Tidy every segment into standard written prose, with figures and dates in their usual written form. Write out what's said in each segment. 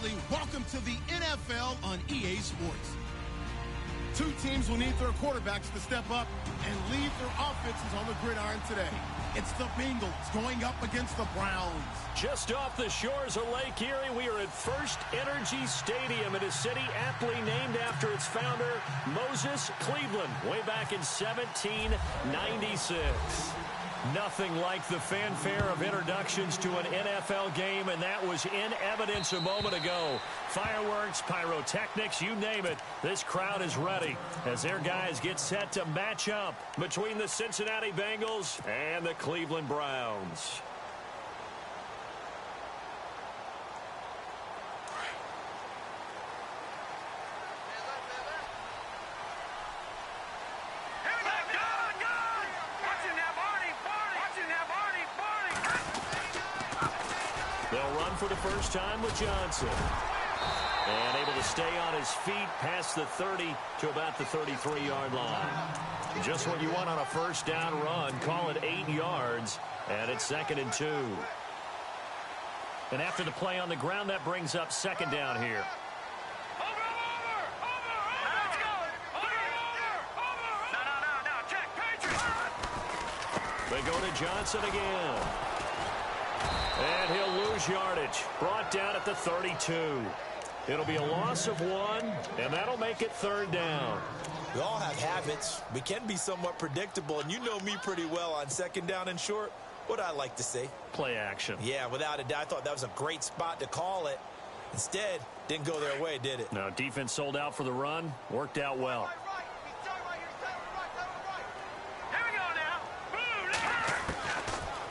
Bradley. Welcome to the NFL on EA Sports. Two teams will need their quarterbacks to step up and lead their offenses on the gridiron today. It's the Bengals going up against the Browns. Just off the shores of Lake Erie, we are at First Energy Stadium in a city aptly named after its founder, Moses Cleveland, way back in 1796. Nothing like the fanfare of introductions to an NFL game, and that was in evidence a moment ago. Fireworks, pyrotechnics, you name it. This crowd is ready as their guys get set to match up between the Cincinnati Bengals and the Cleveland Browns. They'll run for the first time with Johnson. And able to stay on his feet past the 30 to about the 33-yard line. Just what you want on a first down run. Call it 8 yards. And it's 2nd and 2. And after the play on the ground, that brings up 2nd down here. They go to Johnson again. And he'll lose yardage. Brought down at the 32. It'll be a loss of 1, and that'll make it 3rd down. We all have habits. We can be somewhat predictable, and you know me pretty well on 2nd down and short. What I like to say? Play action. Yeah, without a doubt. I thought that was a great spot to call it. Instead, didn't go their way, did it? No, defense sold out for the run. Worked out well.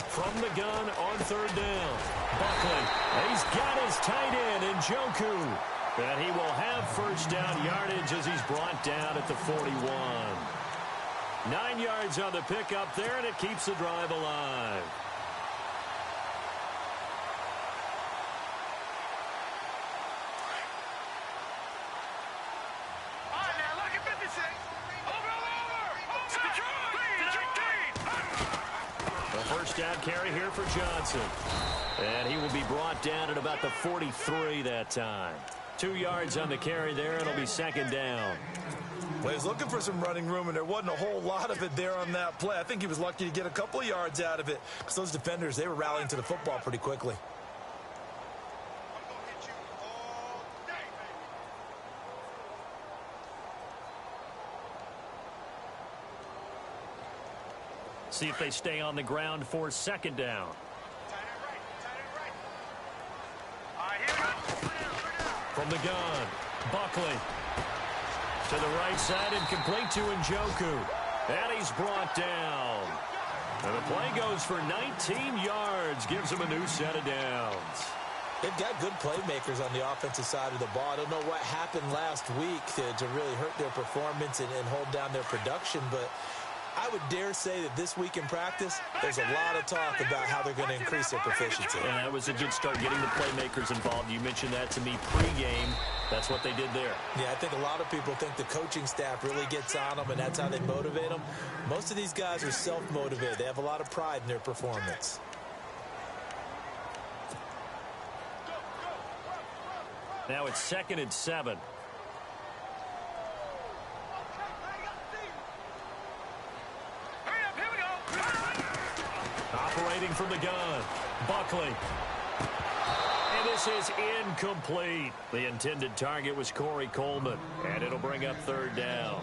From the gun on 3rd down. Buckley, he's got his tight end in Njoku. And he will have first down yardage as he's brought down at the 41. 9 yards on the pickup there, and it keeps the drive alive. First down carry here for Johnson. And he will be brought down at about the 43 that time. 2 yards on the carry there. It'll be 2nd down. Well, he was looking for some running room, and there wasn't a whole lot of it there on that play. I think he was lucky to get a couple of yards out of it because those defenders, they were rallying to the football pretty quickly. See if they stay on the ground for 2nd down. From the gun, Buckley. To the right side and complete to Njoku. And he's brought down. And the play goes for 19 yards. Gives him a new set of downs. They've got good playmakers on the offensive side of the ball. I don't know what happened last week to really hurt their performance and hold down their production, but I would dare say that this week in practice, there's a lot of talk about how they're going to increase their proficiency. And that was a good start, getting the playmakers involved. You mentioned that to me pregame. That's what they did there. Yeah, I think a lot of people think the coaching staff really gets on them, and that's how they motivate them. Most of these guys are self-motivated. They have a lot of pride in their performance. Now it's 2nd and 7. Operating from the gun, Buckley. And this is incomplete. The intended target was Corey Coleman, and it'll bring up 3rd down.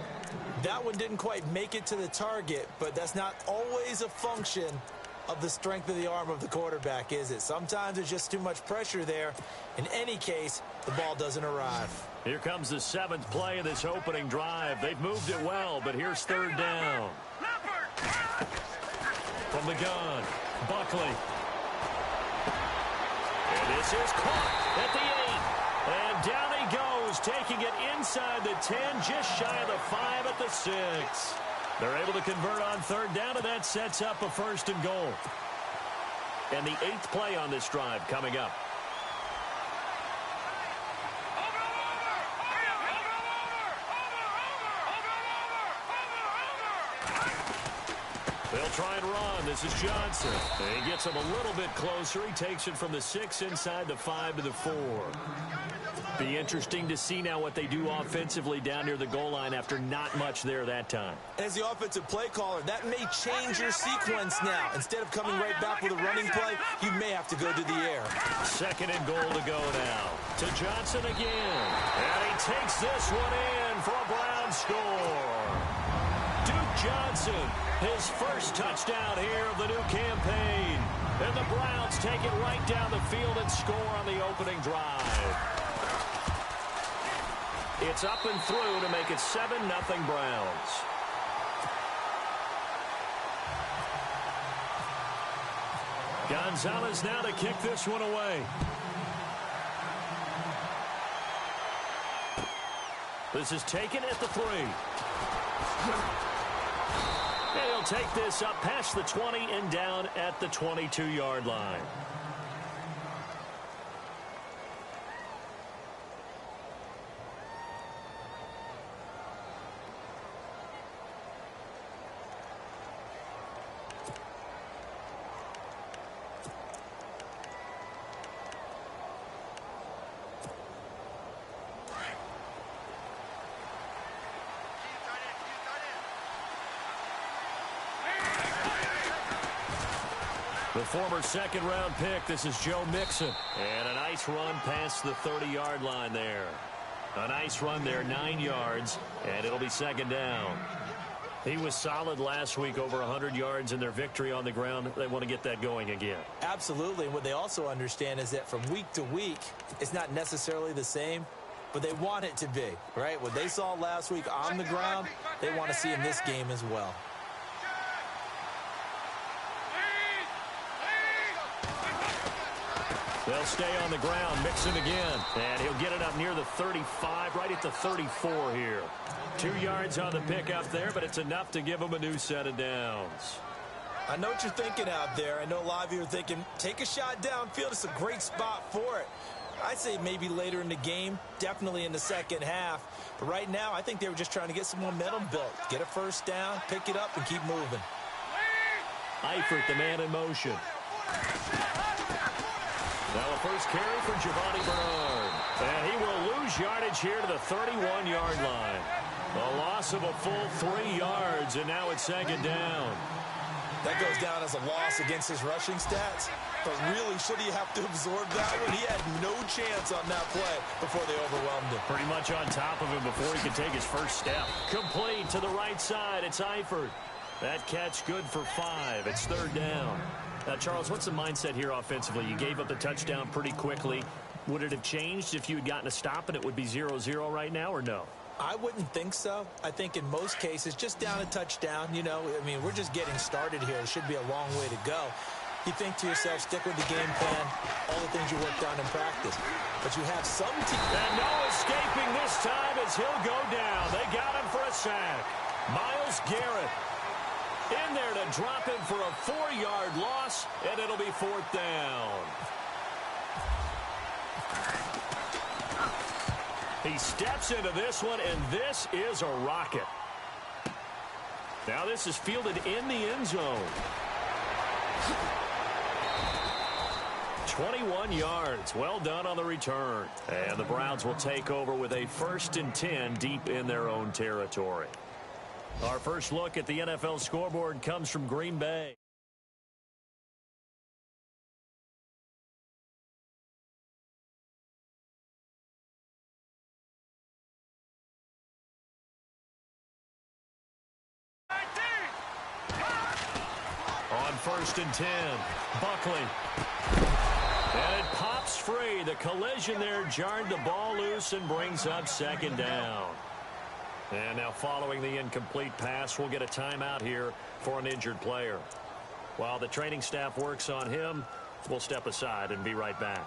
That one didn't quite make it to the target, but that's not always a function of the strength of the arm of the quarterback, is it? Sometimes there's just too much pressure there. In any case, the ball doesn't arrive. Here comes the 7th play of this opening drive. They've moved it well, but here's 3rd down. From the gun, Buckley. And this is caught at the 8. And down he goes, taking it inside the 10, just shy of the 5 at the 6. They're able to convert on 3rd down, and that sets up a 1st and goal. And the 8th play on this drive coming up. They'll try and run. This is Johnson. He gets him a little bit closer. He takes it from the 6 inside the 5 to the 4. Be interesting to see now what they do offensively down near the goal line after not much there that time. As the offensive play caller, that may change your sequence now. Instead of coming right back with a running play, you may have to go to the air. Second and goal to go now. To Johnson again. And he takes this one in for a Brown score. Duke Johnson, his first touchdown here of the new campaign. And the Browns take it right down the field and score on the opening drive. It's up and through to make it 7-0 Browns. Gonzalez now to kick this one away. This is taken at the 3. And he'll take this up past the 20 and down at the 22-yard line. The former second-round pick, this is Joe Mixon. And a nice run past the 30-yard line there. A nice run there, 9 yards, and it'll be second down. He was solid last week, over 100 yards in their victory on the ground. They want to get that going again. Absolutely. And what they also understand is that from week to week, it's not necessarily the same, but they want it to be, right? What they saw last week on the ground, they want to see in this game as well. They'll stay on the ground. Mixon again. And he'll get it up near the 35, right at the 34 here. 2 yards on the pickup there, but it's enough to give him a new set of downs. I know what you're thinking out there. I know a lot of you are thinking, take a shot downfield. It's a great spot for it. I'd say maybe later in the game, definitely in the second half. But right now, I think they were just trying to get some momentum built. Get a first down, pick it up, and keep moving. Eifert, the man in motion. Now a first carry for Giovanni Bernard. And he will lose yardage here to the 31-yard line. A loss of a full 3 yards, and now it's second down. That goes down as a loss against his rushing stats. But really, should he have to absorb that one? He had no chance on that play before they overwhelmed him. Pretty much on top of him before he could take his first step. Complete to the right side. It's Eifert. That catch good for 5. It's third down. Now, Charles, what's the mindset here offensively? You gave up the touchdown pretty quickly. Would it have changed if you had gotten a stop and it would be 0-0 right now, or no? I wouldn't think so. I think in most cases, just down a touchdown, you know, I mean, we're just getting started here. It should be a long way to go. You think to yourself, stick with the game plan, all the things you worked on in practice. But you have some teams. And no escaping this time as he'll go down. They got him for a sack. Myles Garrett in there to drop him for a 4-yard loss, and it'll be fourth down. He steps into this one, and this is a rocket. Now this is fielded in the end zone. 21 yards. Well done on the return. And the Browns will take over with a 1st and 10 deep in their own territory. Our first look at the NFL scoreboard comes from Green Bay. On 1st and 10, Buckley. And it pops free. The collision there jarred the ball loose and brings up second down. And now following the incomplete pass, we'll get a timeout here for an injured player. While the training staff works on him, we'll step aside and be right back.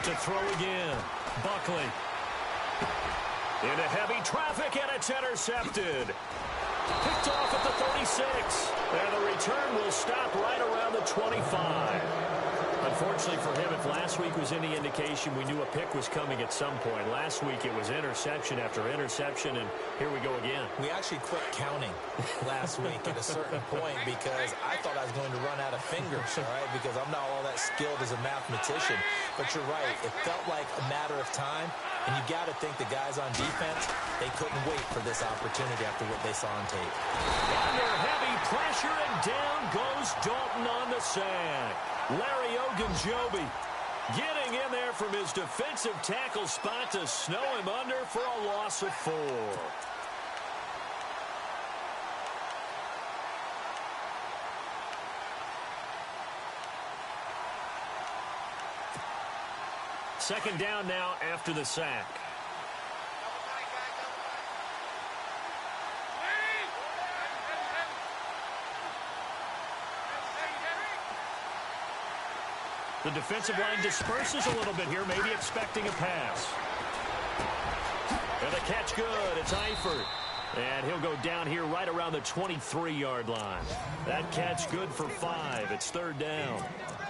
To throw again, Buckley. Into heavy traffic, and it's intercepted. Picked off at the 36. And the return will stop right around the 25. Unfortunately for him, if last week was any indication, we knew a pick was coming at some point. Last week it was interception after interception, and here we go again. We actually quit counting last week at a certain point because I thought I was going to run out of fingers, all right, because I'm not all that skilled as a mathematician. But you're right. It felt like a matter of time, and you got to think the guys on defense, they couldn't wait for this opportunity after what they saw on tape. Under heavy pressure, and down goes Dalton on the sack. Larry Ogunjobi getting in there from his defensive tackle spot to snow him under for a loss of 4. Second down now after the sack. The defensive line disperses a little bit here, maybe expecting a pass. And the catch good. It's Eifert. And he'll go down here right around the 23-yard line. That catch good for 5. It's third down.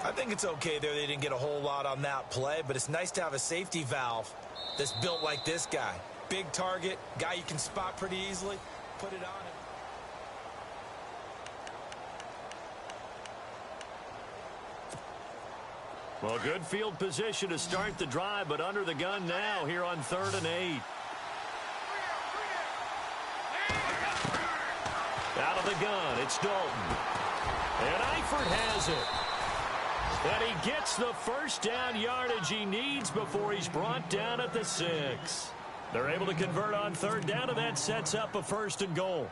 I think it's okay there. They didn't get a whole lot on that play, but it's nice to have a safety valve that's built like this guy. Big target, guy you can spot pretty easily. Put it on him. Well, good field position to start the drive, but under the gun now here on 3rd and 8. Out of the gun, it's Dalton. And Eifert has it. And he gets the first down yardage he needs before he's brought down at the 6. They're able to convert on 3rd down, and that sets up a 1st and goal.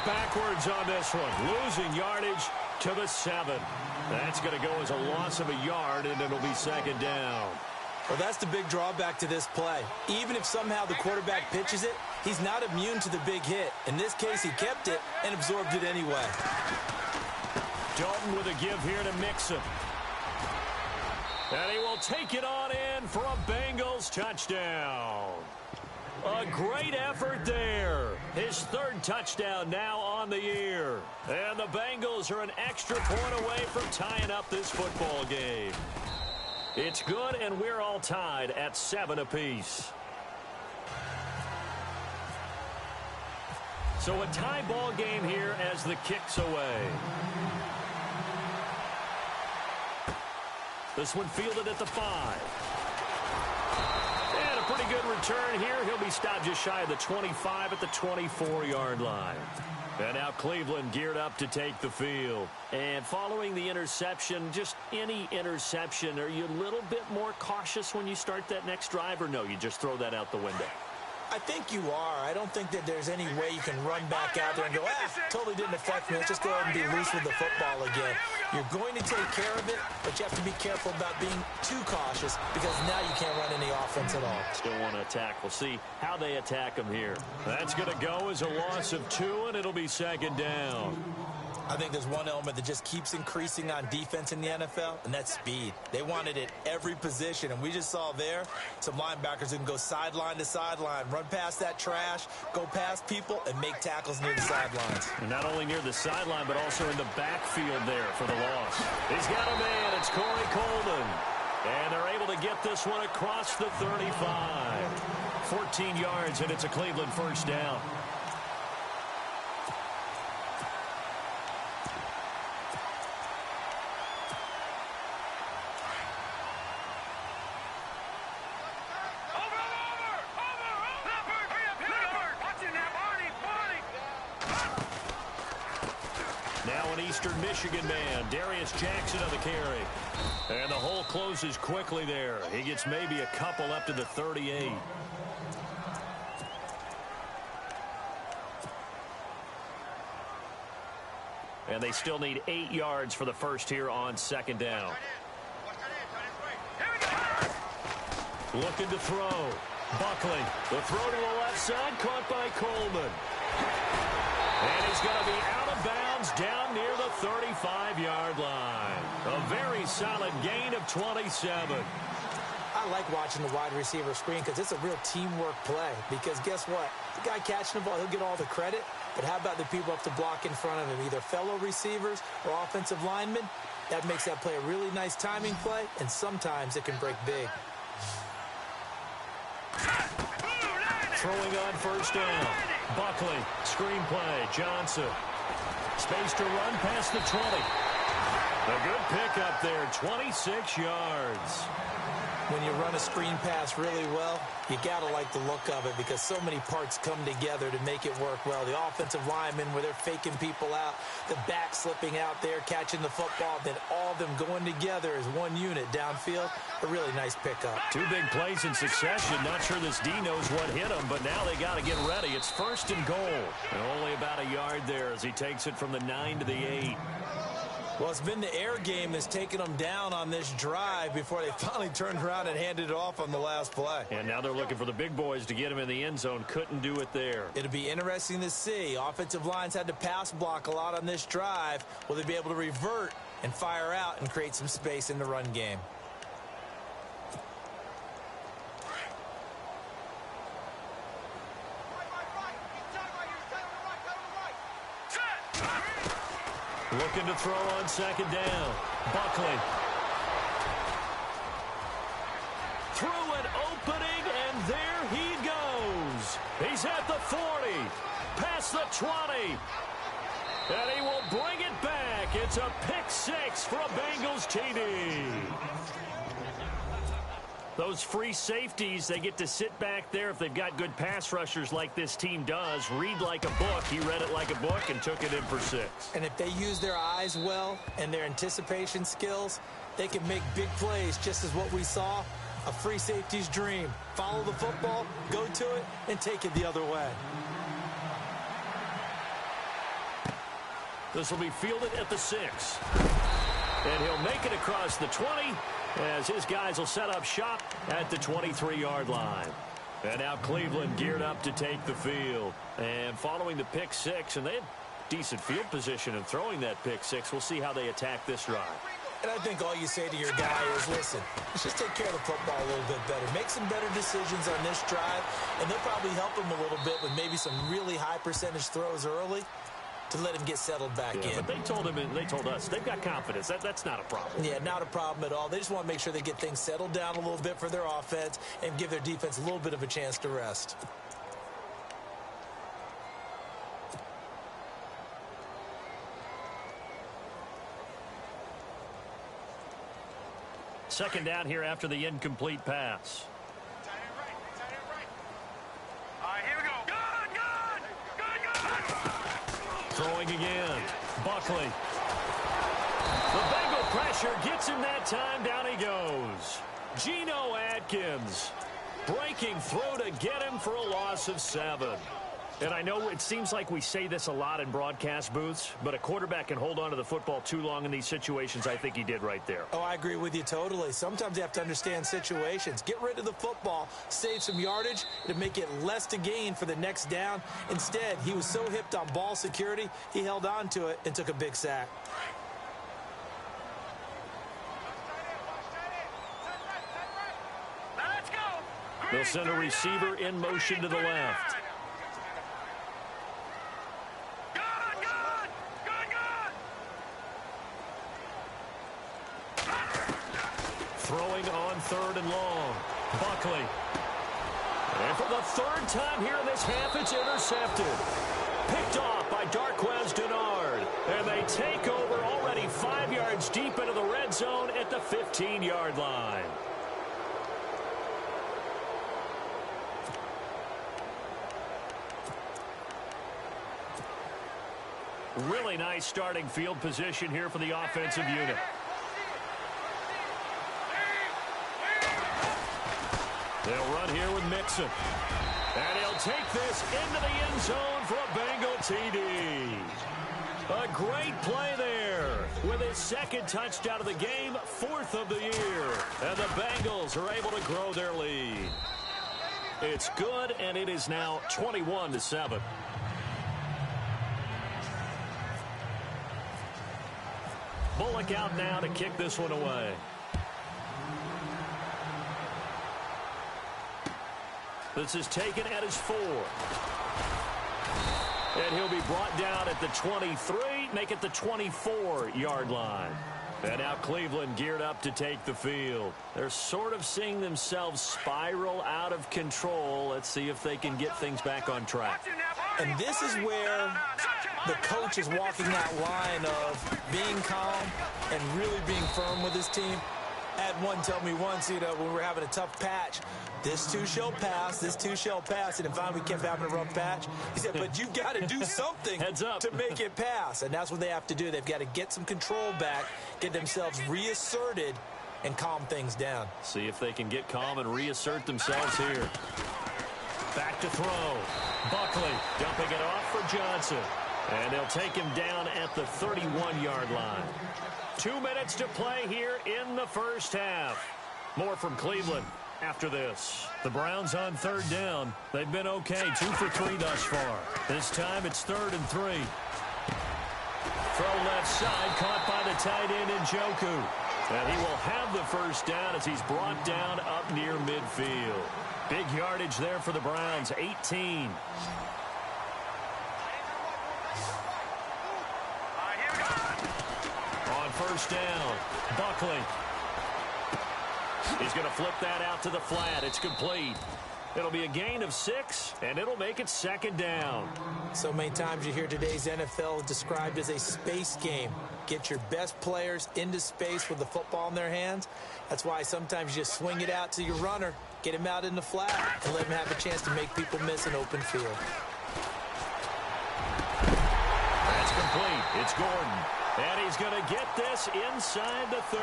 Backwards on this one, losing yardage to the 7. That's going to go as a loss of a yard, and it'll be 2nd down. Well, that's the big drawback to this play. Even if somehow the quarterback pitches it, he's not immune to the big hit. In this case, he kept it and absorbed it anyway. Dalton with a give here to Mixon. And he will take it on in for a Bengals touchdown. A great effort there. His 3rd touchdown now on the year. And the Bengals are an extra point away from tying up this football game. It's good, and we're all tied at 7 apiece. So a tie ball game here as the kick's away. This one fielded at the 5. Pretty good return here. He'll be stopped just shy of the 25 at the 24-yard line. And now Cleveland geared up to take the field. And following the interception, just any interception, are you a little bit more cautious when you start that next drive, or no, you just throw that out the window? I think you are. I don't think that there's any way you can run back out there and go, totally didn't affect me. Let's just go ahead and be loose with the football again. You're going to take care of it, but you have to be careful about being too cautious because now you can't run any offense at all. Still want to attack. We'll see how they attack him here. That's going to go as a loss of 2, and it'll be 2nd down. I think there's one element that just keeps increasing on defense in the NFL, and that's speed. They want it at every position, and we just saw there some linebackers who can go sideline to sideline, run past that trash, go past people, and make tackles near the sidelines. And not only near the sideline, but also in the backfield there for the loss. He's got a man. It's Corey Coleman. And they're able to get this one across the 35. 14 yards, and it's a Cleveland 1st down. Eastern Michigan man, Darius Jackson on the carry. And the hole closes quickly there. He gets maybe a couple up to the 38. And they still need 8 yards for the first here on 2nd down. Looking to throw. Buckley. The throw to the left side, caught by Coleman. And he's going to be out of bounds down near the 35-yard line. A very solid gain of 27. I like watching the wide receiver screen because it's a real teamwork play. Because guess what? The guy catching the ball, he'll get all the credit. But how about the people up to block in front of him, either fellow receivers or offensive linemen? That makes that play a really nice timing play, and sometimes it can break big. Throwing on first down. Buckley, screen play, Johnson. Space to run past the 20. A good pickup there, 26 yards. When you run a screen pass really well, you got to like the look of it because so many parts come together to make it work well. The offensive linemen, where they're faking people out, the back slipping out there, catching the football, then all of them going together as one unit downfield. A really nice pickup. Two big plays in succession. Not sure this D knows what hit him, but now they got to get ready. It's 1st and goal. And only about a yard there as he takes it from the 9 to the 8. Well, it's been the air game that's taken them down on this drive before they finally turned around and handed it off on the last play. And now they're looking for the big boys to get him in the end zone. Couldn't do it there. It'll be interesting to see. Offensive lines had to pass block a lot on this drive. Will they be able to revert and fire out and create some space in the run game? Looking to throw on 2nd down. Buckley. Through an opening, and there he goes. He's at the 40, past the 20, and he will bring it back. It's a pick 6 for a Bengals TD. Those free safeties, they get to sit back there if they've got good pass rushers like this team does. Read like a book. He read it like a book and took it in for 6. And if they use their eyes well and their anticipation skills, they can make big plays, just as what we saw, a free safety's dream. Follow the football, go to it, and take it the other way. This will be fielded at the 6. And he'll make it across the 20 as his guys will set up shop at the 23-yard line. And now Cleveland geared up to take the field. And following the pick 6, and they had decent field position in throwing that pick 6. We'll see how they attack this drive. And I think all you say to your guy is, listen, let's just take care of the football a little bit better. Make some better decisions on this drive, and they'll probably help him a little bit with maybe some really high percentage throws early to let him get settled back in. But they told him, and they told us, they've got confidence. That's not a problem. Yeah, not a problem at all. They just want to make sure they get things settled down a little bit for their offense and give their defense a little bit of a chance to rest. Second down here after the incomplete pass. Throwing again. Buckley. The Bengal pressure gets him that time. Down he goes. Geno Atkins breaking through to get him for a loss of 7. And I know it seems like we say this a lot in broadcast booths, but a quarterback can hold on to the football too long in these situations. I think he did right there. Oh, I agree with you totally. Sometimes you have to understand situations. Get rid of the football, save some yardage to make it less to gain for the next down. Instead, he was so hipped on ball security, he held on to it and took a big sack. They'll send a receiver in motion to the left. Throwing on 3rd and long. Buckley. And for the 3rd time here in this half, it's intercepted. Picked off by Darquez Denard. And they take over already 5 yards deep into the red zone at the 15-yard line. Really nice starting field position here for the offensive unit. They'll run here with Mixon. And he'll take this into the end zone for a Bengal TD. A great play there with his 2nd touchdown of the game, 4th of the year. And the Bengals are able to grow their lead. It's good, and it is now 21-7. Bullock out now to kick this one away. This is taken at his 4. And he'll be brought down at the 23, make it the 24-yard line. And now Cleveland geared up to take the field. They're sort of seeing themselves spiral out of control. Let's see if they can get things back on track. And this is where the coach is walking that line of being calm and really being firm with his team. I had one tell me once, when we were having a tough patch, this too shall pass, this too shall pass. And finally we kept having a rough patch. He said, but you got to do something Heads up. to make it pass. And that's what they have to do. They've got to get some control back, get themselves reasserted, and calm things down. See if they can get calm and reassert themselves here. Back to throw. Buckley dumping it off for Johnson. And they'll take him down at the 31-yard line. 2 minutes to play here in the first half. More from Cleveland after this. The Browns on 3rd down. They've been okay, 2 for 3 thus far. This time it's 3rd and 3. Throw left side, caught by the tight end Njoku. And he will have the first down as he's brought down up near midfield. Big yardage there for the Browns, 18. First down, Buckley. He's going to flip that out to the flat. It's complete. It'll be a gain of 6, and it'll make it 2nd down. So many times you hear today's NFL described as a space game. Get your best players into space with the football in their hands. That's why sometimes you just swing it out to your runner, get him out in the flat, and let him have a chance to make people miss an open field. That's complete. It's Gordon. And he's going to get this inside the 30.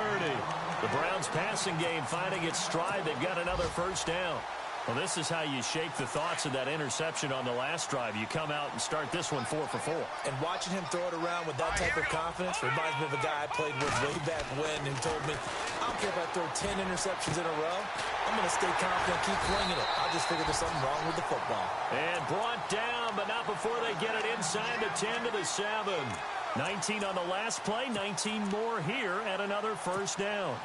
The Browns passing game finding its stride. They've got another first down. Well, this is how you shake the thoughts of that interception on the last drive. You come out and start this one 4 for 4. And watching him throw it around with that type of confidence reminds me of a guy I played with way back when and told me, I don't care if I throw 10 interceptions in a row. I'm going to stay confident, keep flinging it. I just figured there's something wrong with the football. And brought down, but not before they get it inside the 10 to the 7. 19 on the last play, 19 more here at another first down.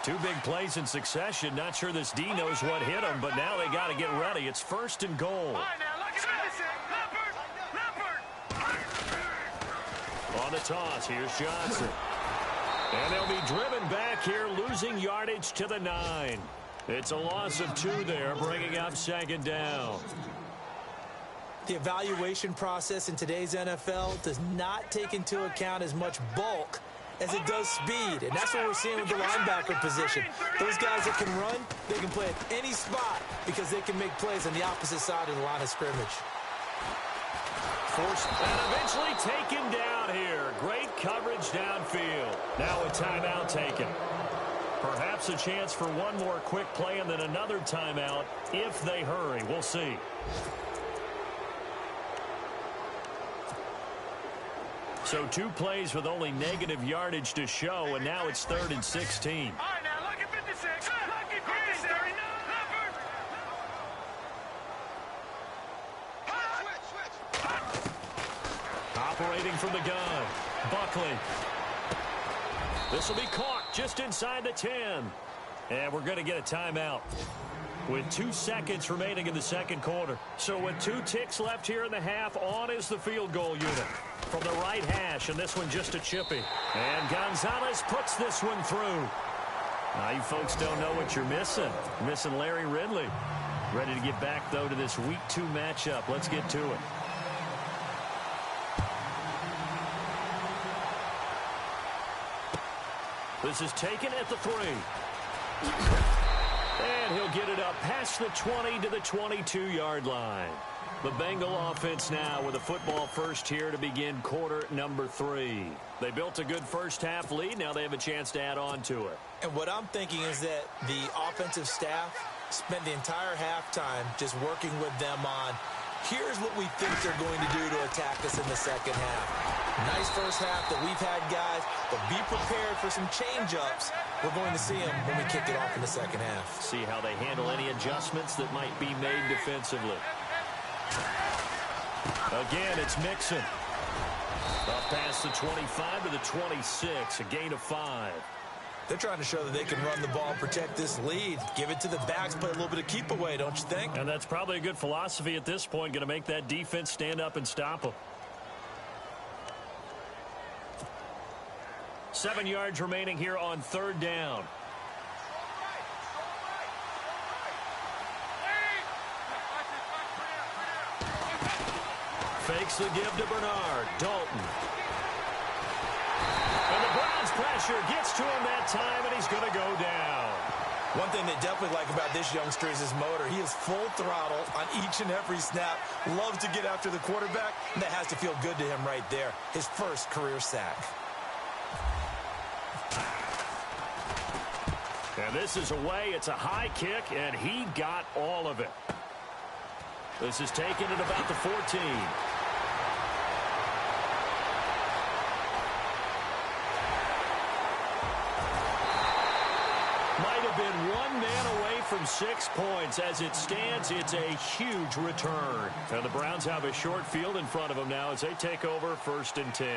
2 big plays in succession. Not sure this D knows what hit him, but now they got to get ready. It's 1st and goal. On the toss, here's Johnson. And they'll be driven back here, losing yardage to the 9. It's a loss of 2 there, bringing up 2nd down. The evaluation process in today's NFL does not take into account as much bulk as it does speed. And that's what we're seeing with the linebacker position. Those guys that can run, they can play at any spot because they can make plays on the opposite side of the line of scrimmage. Forced and eventually taken down here. Great coverage downfield. Now a timeout taken. Perhaps a chance for one more quick play and then another timeout if they hurry. We'll see. So 2 plays with only negative yardage to show, and now it's 3rd and 16. All right, now look at 56. Look at 56. Operating from the gun, Buckley. This will be caught just inside the 10. And we're going to get a timeout with 2 seconds remaining in the 2nd quarter. So with 2 ticks left here in the half, on is the field goal unit from the right hash, and this one just a chippy. And Gonzalez puts this one through. Now you folks don't know what you're missing. You're missing Larry Ridley. Ready to get back, though, to this Week 2 matchup. Let's get to it. This is taken at the 3. And he'll get it up past the 20 to the 22-yard line. The Bengal offense now with a football first here to begin quarter number 3. They built a good first half lead. Now they have a chance to add on to it. And what I'm thinking is that the offensive staff spent the entire halftime just working with them on, here's what we think they're going to do to attack us in the second half. Nice first half that we've had, guys, but be prepared for some change-ups. We're going to see them when we kick it off in the second half. See how they handle any adjustments that might be made defensively. Again, it's Mixon. Up past the 25 to the 26, a gain of 5. They're trying to show that they can run the ball and protect this lead. Give it to the backs, play a little bit of keep away, don't you think? And that's probably a good philosophy at this point, going to make that defense stand up and stop them. 7 yards remaining here on third down. Fakes the give to Bernard. Dalton. And the Browns pressure gets to him that time, and he's going to go down. One thing they definitely like about this youngster is his motor. He is full throttle on each and every snap. Loves to get after the quarterback, and that has to feel good to him right there. His first career sack. And this is away. It's a high kick, and he got all of it. This is taken at about the 14. Might have been one man away from 6 points. As it stands, it's a huge return. And the Browns have a short field in front of them now as they take over 1st and 10.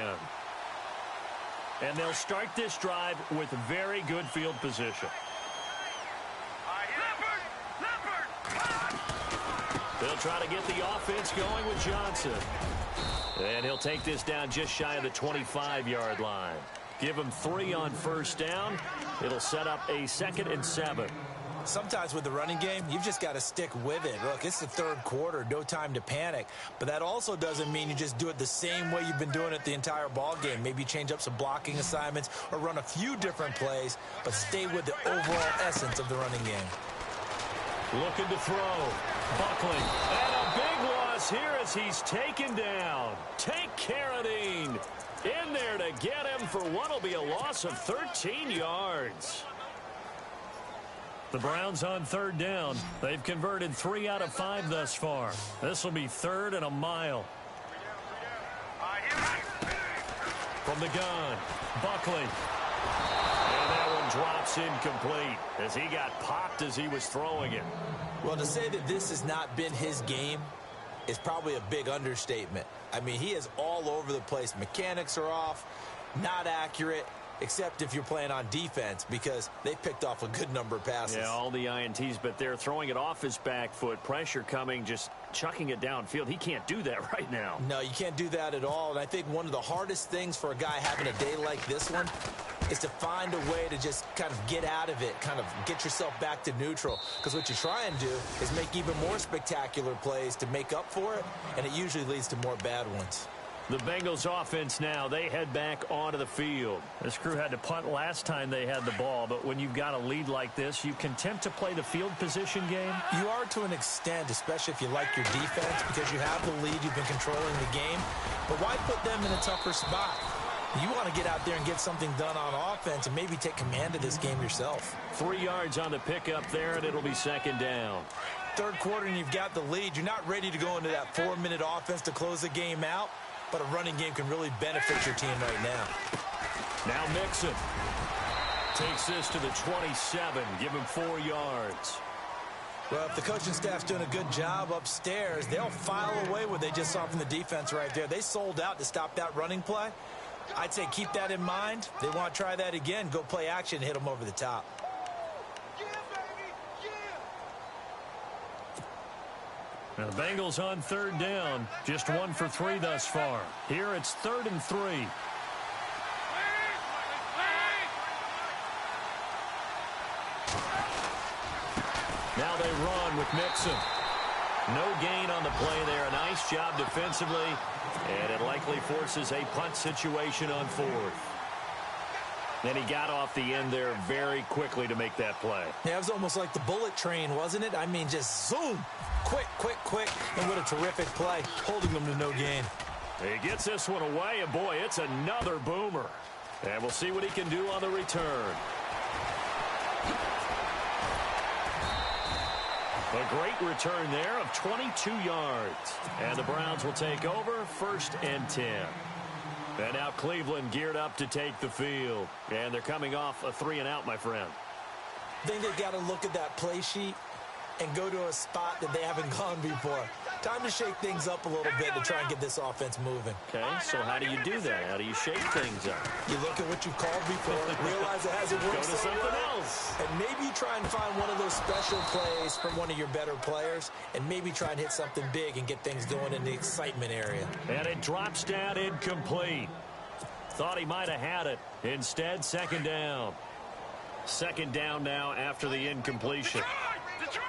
And they'll start this drive with very good field position. They'll try to get the offense going with Johnson. And he'll take this down just shy of the 25-yard line. Give him 3 on 1st down. It'll set up a 2nd and 7. Sometimes with the running game, you've just got to stick with it. Look, it's the 3rd quarter, no time to panic. But that also doesn't mean you just do it the same way you've been doing it the entire ball game. Maybe change up some blocking assignments or run a few different plays, but stay with the overall essence of the running game. Looking to throw. Buckley. And a big loss here as he's taken down. Take Carradine in there to get him for what will be a loss of 13 yards. The Browns on 3rd down. They've converted 3 out of 5 thus far. This will be 3rd and a mile. From the gun, Buckley. And that one drops incomplete as he got popped as he was throwing it. Well, to say that this has not been his game is probably a big understatement. I mean, he is all over the place. Mechanics are off, not accurate, except if you're playing on defense, because they picked off a good number of passes. Yeah, all the INTs, but they're throwing it off his back foot. Pressure coming, just chucking it downfield. He can't do that right now. No, you can't do that at all. And I think one of the hardest things for a guy having a day like this one is to find a way to just kind of get out of it, kind of get yourself back to neutral. Because what you try and do is make even more spectacular plays to make up for it, and it usually leads to more bad ones. The Bengals offense now, they head back onto the field. This crew had to punt last time they had the ball, but when you've got a lead like this, you can tempt to play the field position game. You are to an extent, especially if you like your defense, because you have the lead, you've been controlling the game. But why put them in a tougher spot? You want to get out there and get something done on offense and maybe take command of this game yourself. 3 yards on the pickup there, and it'll be 2nd down. 3rd quarter, and you've got the lead. You're not ready to go into that 4-minute offense to close the game out. But a running game can really benefit your team right now. Now Mixon takes this to the 27. Give him 4 yards. Well, if the coaching staff's doing a good job upstairs, they'll file away what they just saw from the defense right there. They sold out to stop that running play. I'd say keep that in mind. They want to try that again. Go play action, hit them over the top. Now the Bengals on 3rd down. Just 1 for 3 thus far. Here it's 3rd and 3. Now they run with Mixon. No gain on the play there. A nice job defensively. And it likely forces a punt situation on 4th. Then he got off the end there very quickly to make that play. Yeah, it was almost like the bullet train, wasn't it? I mean, just zoom. Quick, quick, quick. And what a terrific play, holding them to no gain. He gets this one away, and boy, it's another boomer. And we'll see what he can do on the return. A great return there of 22 yards. And the Browns will take over 1st and 10. And now Cleveland geared up to take the field. And they're coming off a 3-and-out, my friend. I think they've got to look at that play sheet and go to a spot that they haven't gone before. Time to shake things up a little bit to try and get this offense moving. Okay, so how do you do that? How do you shake things up? You look at what you've called before, realize it hasn't worked. Go to something else. And maybe you try and find one of those special plays from one of your better players, and maybe try and hit something big and get things going in the excitement area. And it drops down incomplete. Thought he might have had it. Instead, second down. Second down now after the incompletion. Detroit!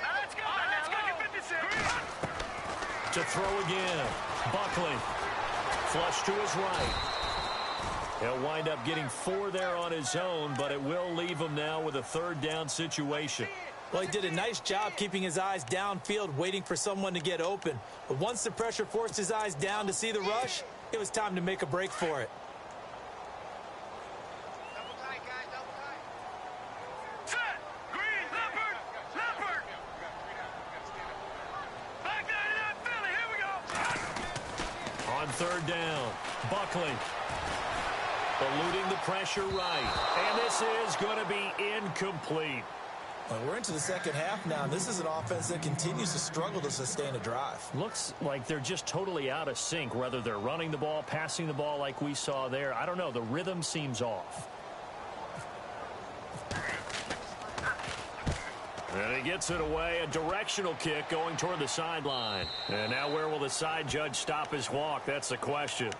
Let's go! Let's go! Get 56! To throw again. Buckley. Flush to his right. He'll wind up getting 4 there on his own, but it will leave him now with a third down situation. Well, he did a nice job keeping his eyes downfield, waiting for someone to get open. But once the pressure forced his eyes down to see the rush, it was time to make a break for it. Set! Green! Leopard! Leopard! Back down to that Philly! Here we go! On third down, Buckley. Eluding the pressure right. And this is going to be incomplete. Well, we're into the second half now. This is an offense that continues to struggle to sustain a drive. Looks like they're just totally out of sync, whether they're running the ball, passing the ball like we saw there. I don't know. The rhythm seems off. And he gets it away. A directional kick going toward the sideline. And now where will the side judge stop his walk? That's the question.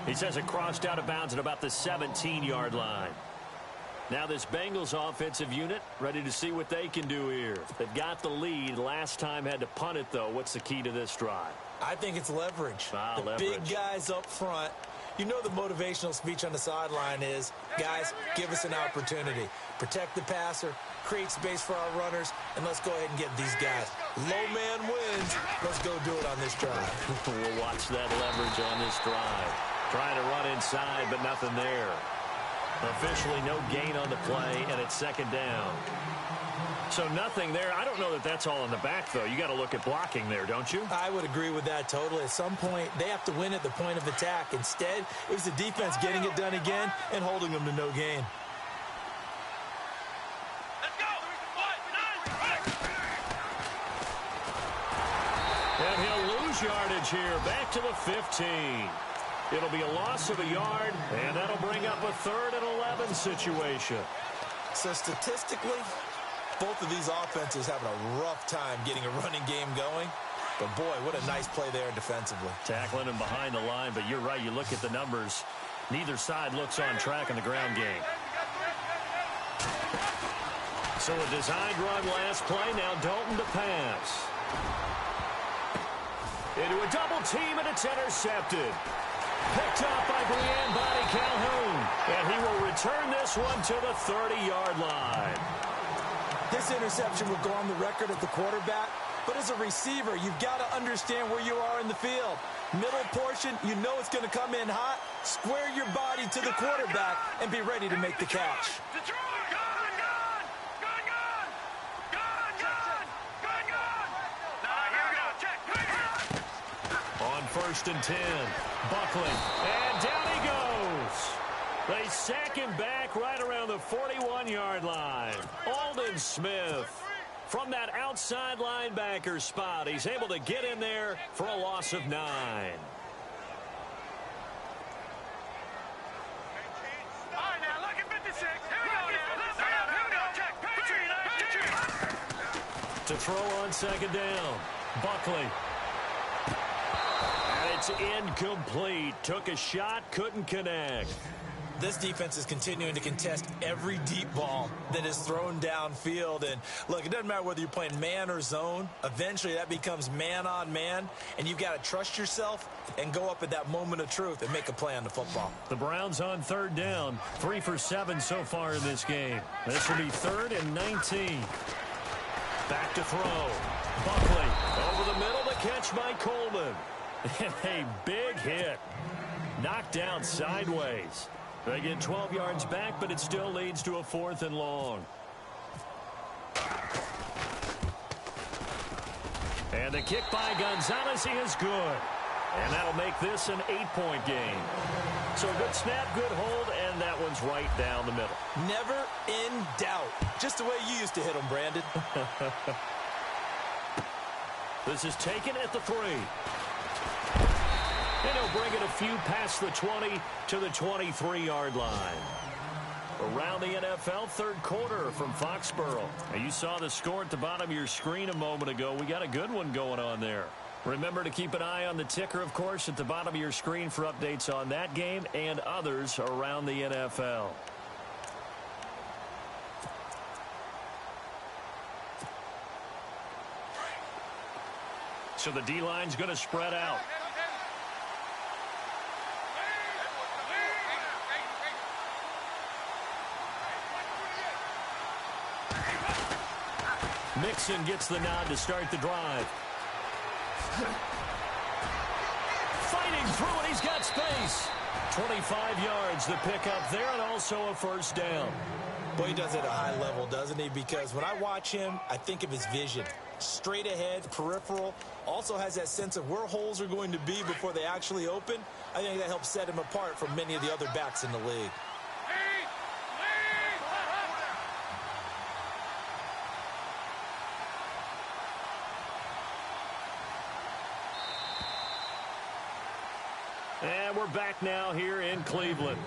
He says it crossed out of bounds at about the 17-yard line. Now this Bengals offensive unit ready to see what they can do here. They've got the lead. Last time had to punt it, though. What's the key to this drive? I think it's leverage. The leverage. Big guys up front. You know the motivational speech on the sideline is, guys, give us an opportunity. Protect the passer, create space for our runners, and let's go ahead and get these guys. Low man wins. Let's go do it on this drive. We'll watch that leverage on this drive. Trying to run inside, but nothing there. Officially no gain on the play, and it's second down. So nothing there. I don't know that that's all in the back, though. You got to look at blocking there, don't you? I would agree with that totally. At some point, they have to win at the point of attack. Instead, it was the defense getting it done again and holding them to no gain. Let's go! And he'll lose yardage here. Back to the 15. It'll be a loss of a yard, and that'll bring up a 3rd and 11 situation. So statistically, both of these offenses having a rough time getting a running game going. But, boy, what a nice play there defensively. Tackling him behind the line, but you're right. You look at the numbers. Neither side looks on track in the ground game. So a designed run last play. Now Dalton to pass. Into a double team, and it's intercepted. Picked up by Brian Body Calhoun. And he will return this one to the 30-yard line. This interception will go on the record at the quarterback. But as a receiver, you've got to understand where you are in the field. Middle portion, you know it's going to come in hot. Square your body to the quarterback and be ready to make the catch. Detroit! Gone! Gone! Gone! Gone! Gone! Gone! Gone! Now, here we go. Check. On 1st and 10, Buckley, and down he goes. They sack him back right around the 41-yard line. Aldon Smith from that outside linebacker spot. He's able to get in there for a loss of 9. All right, now, look at 56. Here we go now. Listen up. Here we go. Check. Pickcity89's. To throw on second down, Buckley. And it's incomplete. Took a shot, couldn't connect. This defense is continuing to contest every deep ball that is thrown downfield. And, look, it doesn't matter whether you're playing man or zone. Eventually, that becomes man on man, and you've got to trust yourself and go up at that moment of truth and make a play on the football. The Browns on third down, 3 for 7 so far in this game. This will be 3rd and 19. Back to throw. Buckley over the middle, the catch by Coleman. A big hit. Knocked down sideways. They get 12 yards back, but it still leads to a 4th and long. And the kick by Gonzalez is good. And that'll make this an 8-point game. So a good snap, good hold, and that one's right down the middle. Never in doubt. Just the way you used to hit them, Brandon. This is taken at the 3. And he'll bring it a few past the 20 to the 23-yard line. Around the NFL, third quarter from Foxborough. Now, you saw the score at the bottom of your screen a moment ago. We got a good one going on there. Remember to keep an eye on the ticker, of course, at the bottom of your screen for updates on that game and others around the NFL. So the D-line's going to spread out. Mixon gets the nod to start the drive. Fighting through it, he's got space. 25 yards to pick up there, and also a first down. Boy, he does it at a high level, doesn't he? Because when I watch him, I think of his vision. Straight ahead, peripheral, also has that sense of where holes are going to be before they actually open. I think that helps set him apart from many of the other backs in the league. And we're back now here in Cleveland.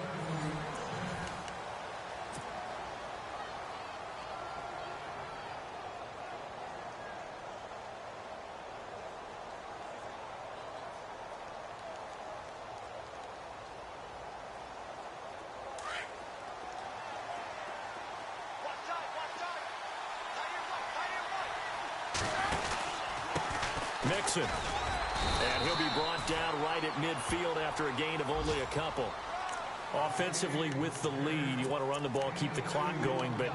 Mixon. And he'll be brought down right at midfield after a gain of only a couple. Offensively with the lead, you want to run the ball, keep the clock going, but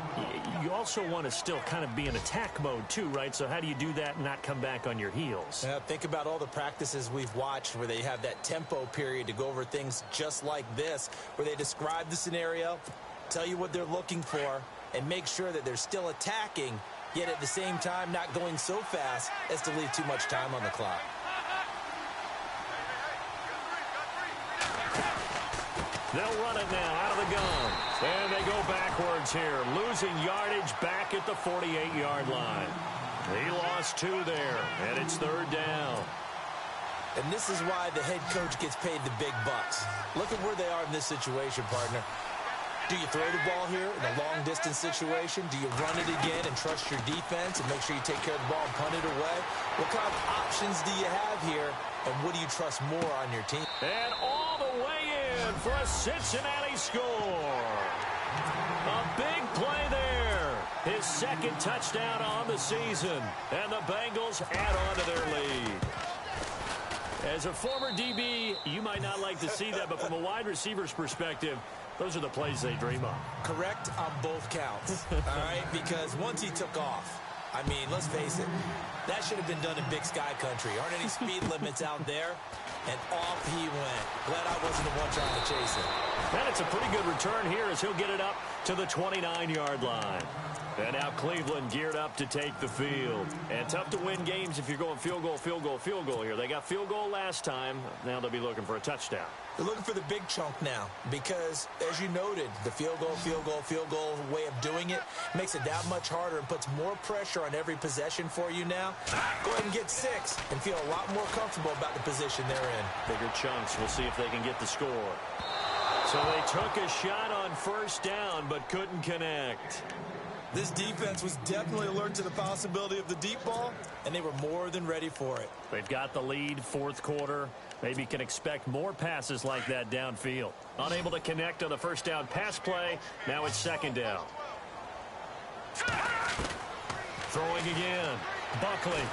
you also want to still kind of be in attack mode too, right? So how do you do that and not come back on your heels? Think about all the practices we've watched where they have that tempo period to go over things just like this, where they describe the scenario, tell you what they're looking for, and make sure that they're still attacking, yet at the same time not going so fast as to leave too much time on the clock. They'll run it now out of the gun. And they go backwards here, losing yardage back at the 48-yard line. He lost 2 there, and it's third down. And this is why the head coach gets paid the big bucks. Look at where they are in this situation, partner. Do you throw the ball here in a long-distance situation? Do you run it again and trust your defense and make sure you take care of the ball and punt it away? What kind of options do you have here, and what do you trust more on your team? And all the way in for a Cincinnati score. A big play there. His second touchdown on the season. And the Bengals add on to their lead. As a former DB, you might not like to see that, but from a wide receiver's perspective, those are the plays they dream of. Correct on both counts, all right? Because once he took off, I mean, let's face it, that should have been done in Big Sky Country. Aren't any speed limits out there? And off he went. Glad I wasn't the one trying to chase it. And it's a pretty good return here as he'll get it up to the 29-yard line. And now Cleveland geared up to take the field. And tough to win games if you're going field goal, field goal, field goal here. They got field goal last time. Now they'll be looking for a touchdown. They're looking for the big chunk now because, as you noted, the field goal way of doing it makes it that much harder and puts more pressure on every possession for you now. Go ahead and get 6 and feel a lot more comfortable about the position they're in. Bigger chunks. We'll see if they can get the score. So they took a shot on first down but couldn't connect. This defense was definitely alert to the possibility of the deep ball, and they were more than ready for it. They've got the lead, fourth quarter. Maybe can expect more passes like that downfield. Unable to connect on the first down pass play. Now it's second down. Throwing again. Buckley.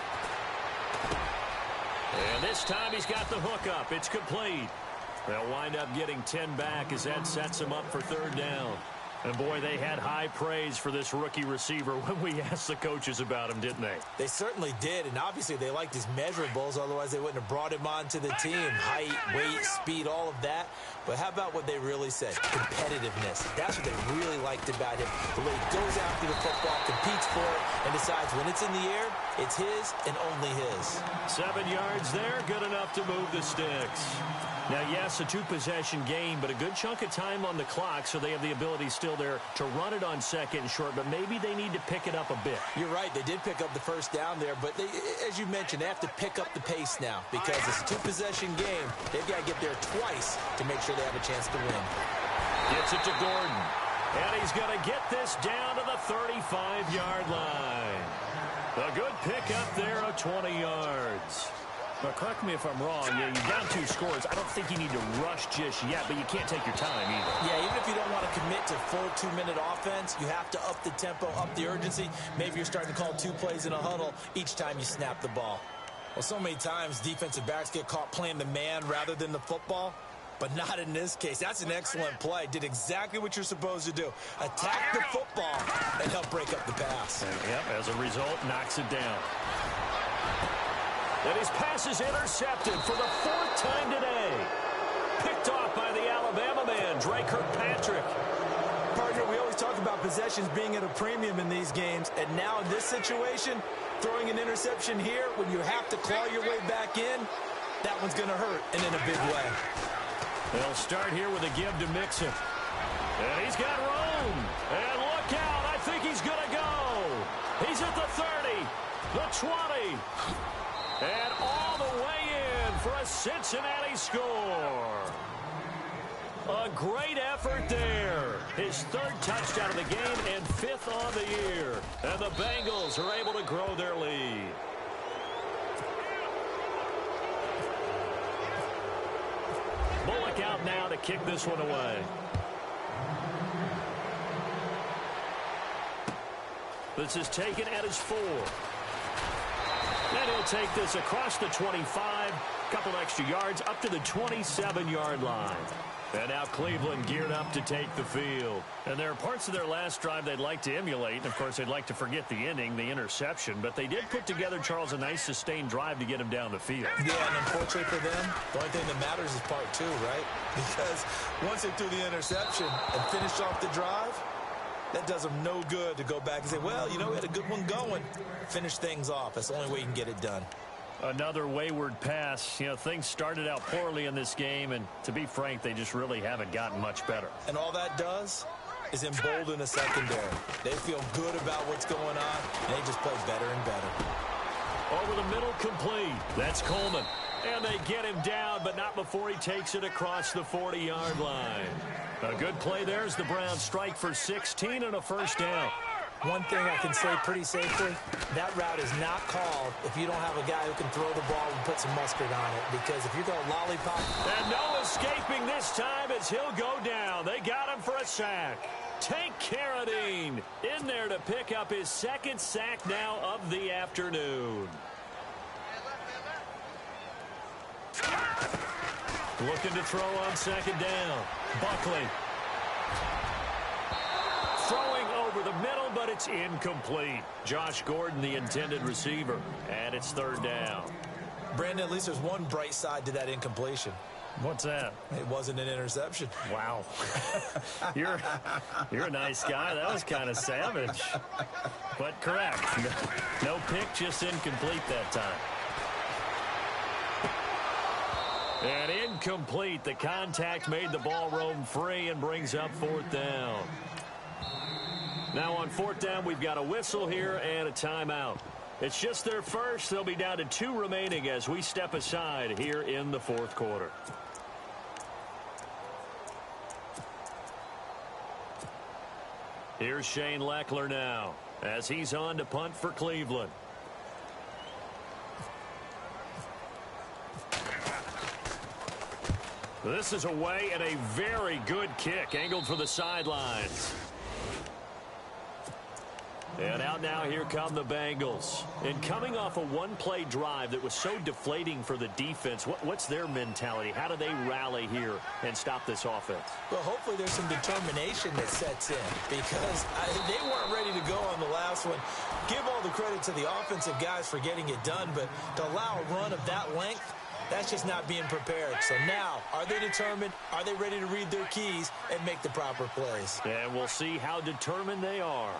And this time he's got the hook up. It's complete. They'll wind up getting 10 back as that sets them up for third down. And, boy, they had high praise for this rookie receiver when we asked the coaches about him, didn't they? They certainly did, and obviously they liked his measurables, otherwise they wouldn't have brought him onto the team. Height, weight, speed, all of that. But how about what they really said? Competitiveness. That's what they really liked about him. The way he goes after the football, competes for it, and decides when it's in the air, It's his and only his. 7 yards there, good enough to move the sticks. Now, yes, a two-possession game, but a good chunk of time on the clock, so they have the ability still there to run it on second and short, but maybe they need to pick it up a bit. You're right. They did pick up the first down there, but they, as you mentioned, they have to pick up the pace now because it's a two-possession game. They've got to get there twice to make sure they have a chance to win. Gets it to Gordon, and he's going to get this down to the 35-yard line. A good pickup there of 20 yards. Now, correct me if I'm wrong. You're down 2 scores. I don't think you need to rush just yet, but you can't take your time either. Yeah, even if you don't want to commit to full 2-minute offense, you have to up the tempo, up the urgency. Maybe you're starting to call 2 plays in a huddle each time you snap the ball. Well, so many times defensive backs get caught playing the man rather than the football, but not in this case. That's an excellent play. Did exactly what you're supposed to do. Attack the football and help break up the pass. Yep, as a result, knocks it down. And his pass is intercepted for the 4th time today. Picked off by the Alabama man, Dre Kirkpatrick. Partner, we always talk about possessions being at a premium in these games, and now in this situation, throwing an interception here when you have to claw your way back in, that one's going to hurt, and in a big way. They'll start here with a give to Mixon. And he's got room. And look out, I think he's going to go. He's at the 30, the 20. And all the way in for a Cincinnati score. A great effort there. His 3rd touchdown of the game and 5th on the year. And the Bengals are able to grow their lead. Bullock out now to kick this one away. This is taken at his 4. And he'll take this across the 25, couple extra yards, up to the 27-yard line. And now Cleveland geared up to take the field. And there are parts of their last drive they'd like to emulate. And, of course, they'd like to forget the ending, the interception. But they did put together, Charles, a nice sustained drive to get him down the field. Yeah, and unfortunately for them, the only thing that matters is part 2, right? Because once they threw the interception and finished off the drive, that does them no good to go back and say, well, you know, we had a good one going. Finish things off. That's the only way you can get it done. Another wayward pass. You know, things started out poorly in this game, and to be frank, they just really haven't gotten much better. And all that does is embolden the secondary. They feel good about what's going on, and they just play better and better. Over the middle, complete. That's Coleman. And they get him down, but not before he takes it across the 40-yard line. A good play there as the Browns strike for 16 and a first down. One thing I can say pretty safely, that route is not called if you don't have a guy who can throw the ball and put some mustard on it. Because if you go lollipop... And no escaping this time as he'll go down. They got him for a sack. Tank Carradine in there to pick up his 2nd sack now of the afternoon. Looking to throw on 2nd down. Buckley. Throwing over the middle, but it's incomplete. Josh Gordon, the intended receiver. And it's 3rd down. Brandon, at least there's one bright side to that incompletion. What's that? It wasn't an interception. Wow. You're a nice guy. That was kind of savage. But correct. No pick, just incomplete that time. And incomplete. The contact made the ball roam free and brings up 4th down. Now on 4th down, we've got a whistle here and a timeout. It's just their first. They'll be down to 2 remaining as we step aside here in the 4th quarter. Here's Shane Leckler now as he's on to punt for Cleveland. This is away and a very good kick angled for the sidelines. And out now, here come the Bengals. And coming off a one-play drive that was so deflating for the defense, what's their mentality? How do they rally here and stop this offense? Well, hopefully there's some determination that sets in because they weren't ready to go on the last one. Give all the credit to the offensive guys for getting it done, but to allow a run of that length, that's just not being prepared. So now, are they determined? Are they ready to read their keys and make the proper plays? And we'll see how determined they are.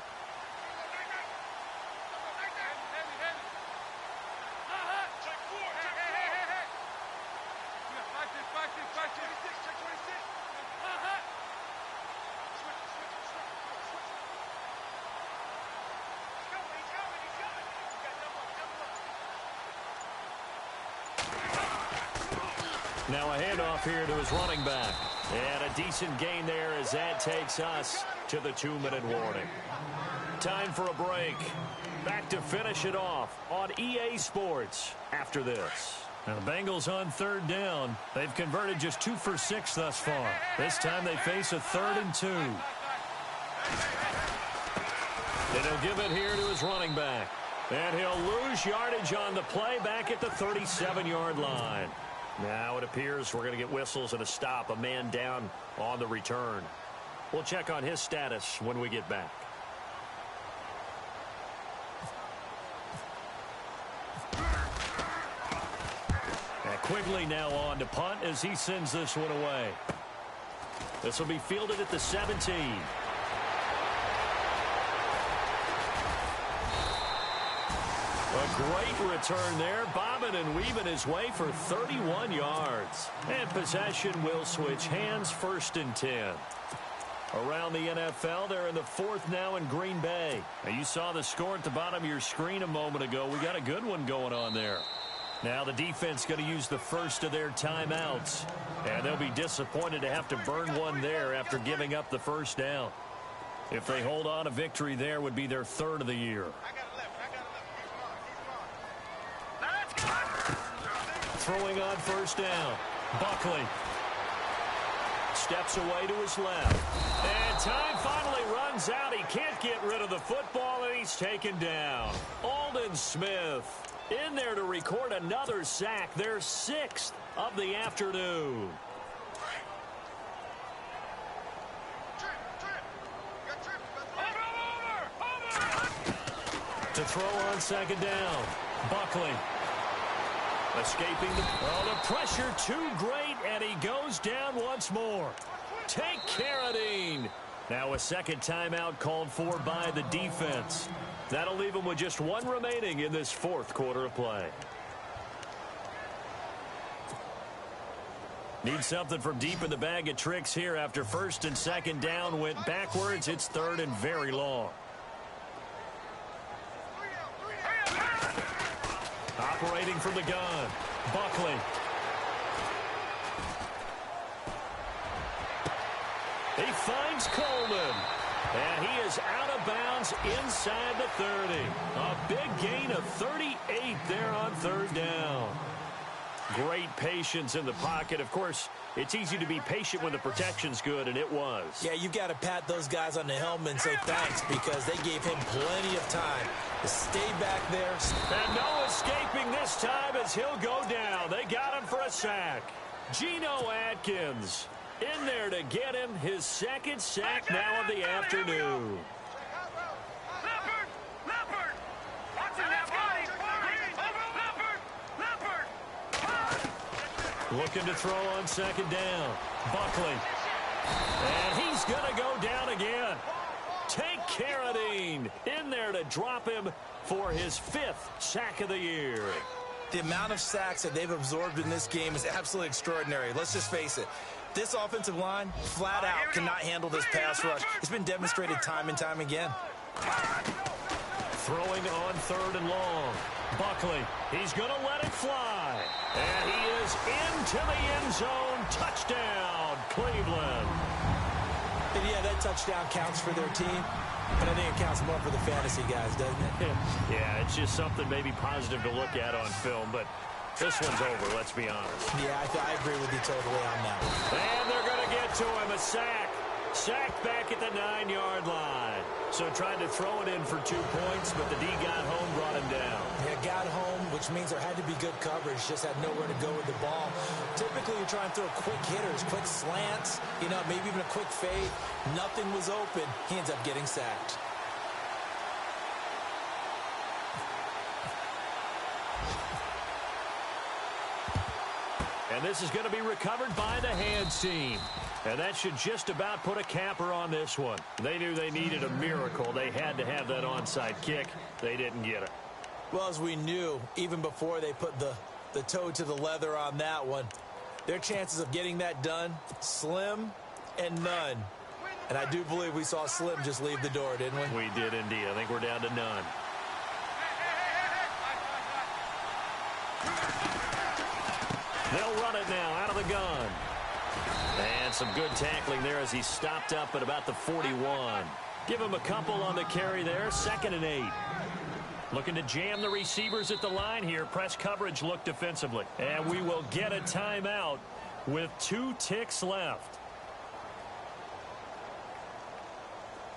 Now a handoff here to his running back. And a decent gain there as that takes us to the 2-minute warning. Time for a break. Back to finish it off on EA Sports after this. Now the Bengals on 3rd down. They've converted just 2 for 6 thus far. This time they face a 3rd and 2. And he'll give it here to his running back. And he'll lose yardage on the play back at the 37-yard line. Now it appears we're going to get whistles and a stop. A man down on the return. We'll check on his status when we get back. And Quigley now on to punt as he sends this one away. This will be fielded at the 17. A great return there, bobbing and weaving his way for 31 yards. And possession will switch hands, 1st and 10. Around the NFL, they're in the 4th now in Green Bay. Now, you saw the score at the bottom of your screen a moment ago. We got a good one going on there. Now the defense going to use the first of their timeouts. And they'll be disappointed to have to burn one there after giving up the first down. If they hold on, a victory there would be their 3rd of the year. Throwing on 1st down. Buckley steps away to his left. And time finally runs out. He can't get rid of the football, and he's taken down. Aldon Smith in there to record another sack. Their 6th of the afternoon. To throw on 2nd down. Buckley. Escaping the pressure too great, and he goes down once more. Take Carradine. Now a 2nd timeout called for by the defense. That'll leave him with just 1 remaining in this 4th quarter of play. Need something from deep in the bag of tricks here after 1st and 2nd down went backwards. It's 3rd and very long. Operating from the gun, Buckley. He finds Coleman. And he is out of bounds inside the 30. A big gain of 38 there on 3rd down. Great patience in the pocket. Of course, it's easy to be patient when the protection's good, and it was. Yeah, you got to pat those guys on the helmet and say thanks because they gave him plenty of time to stay back there. And no escaping this time as he'll go down. They got him for a sack. Geno Atkins in there to get him his 2nd sack now of the afternoon. Looking to throw on 2nd down. Buckley. And he's going to go down again. Take Carradine in there to drop him for his 5th sack of the year. The amount of sacks that they've absorbed in this game is absolutely extraordinary. Let's just face it. This offensive line, flat out, cannot handle this pass rush. It's been demonstrated time and time again. Throwing on 3rd and long. Buckley, he's going to let it fly. And he is into the end zone. Touchdown, Cleveland. And yeah, that touchdown counts for their team, but I think it counts more for the fantasy guys, doesn't it? Yeah, it's just something maybe positive to look at on film, but this one's over, let's be honest. Yeah, I agree with you totally on that one. And they're going to get to him, a sack. Sacked back at the 9-yard line. So tried to throw it in for 2 points, but the D got home, brought him down. Yeah, got home, which means there had to be good coverage. Just had nowhere to go with the ball. Typically, you're trying to throw quick hitters, quick slants, maybe even a quick fade. Nothing was open. He ends up getting sacked. And this is going to be recovered by the hands team. And that should just about put a capper on this one. They knew they needed a miracle. They had to have that onside kick. They didn't get it. Well, as we knew, even before they put the toe to the leather on that one, their chances of getting that done, slim and none. And I do believe we saw Slim just leave the door, didn't we? We did indeed. I think we're down to none. They'll run it now out of the gun. And some good tackling there as he stopped up at about the 41. Give him a couple on the carry there. 2nd and 8. Looking to jam the receivers at the line here. Press coverage look defensively. And we will get a timeout with 2 ticks left.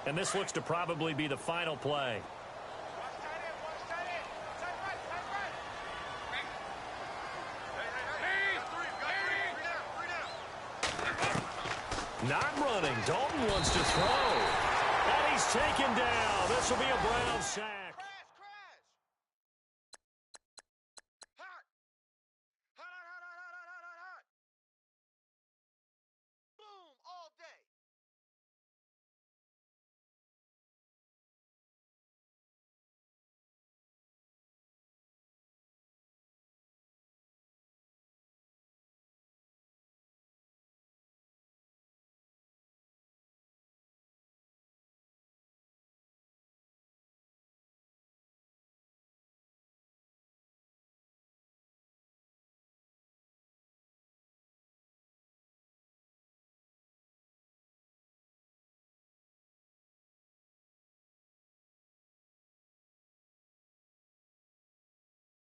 And this looks to probably be the final play. Not running. Dalton wants to throw. And he's taken down. This will be a Brown sack.